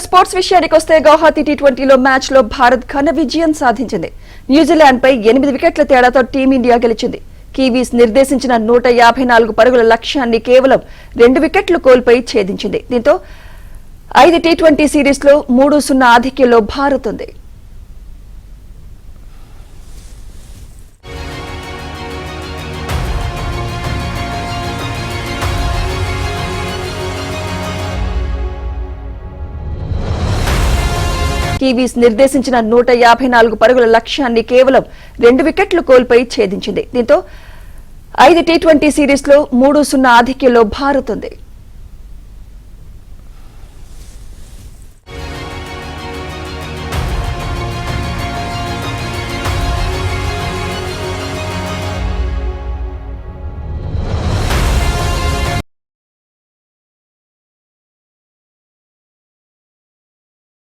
Sports విషయానికి వస్తే Guwahati టీ20లో match లో భారత్ ఘన విజయం సాధించింది. న్యూజిలాండ్ పై 8 వికెట్ల తేడాతో టీమిండియా గెలిచింది. కివీస్ నిర్దేశించిన 154 పరుగుల లక్ష్యాన్ని కేవలం 2 వికెట్లు కోల్పోయి ఛేదించింది. దీంతో 5 టీ20 సిరీస్ లో 3-0 ఆధిక్యంలో భారత్ ఉంది. కివీస్ నిర్దేశించిన 154 పరుగుల లక్ష్యాన్ని కేవలం 2 వికెట్లు కోల్పోయి ఛేదించింది. దీంతో 5 టీ20 సిరీస్ లో 3-0 ఆధిక్యంలో భారత్ ఉంది.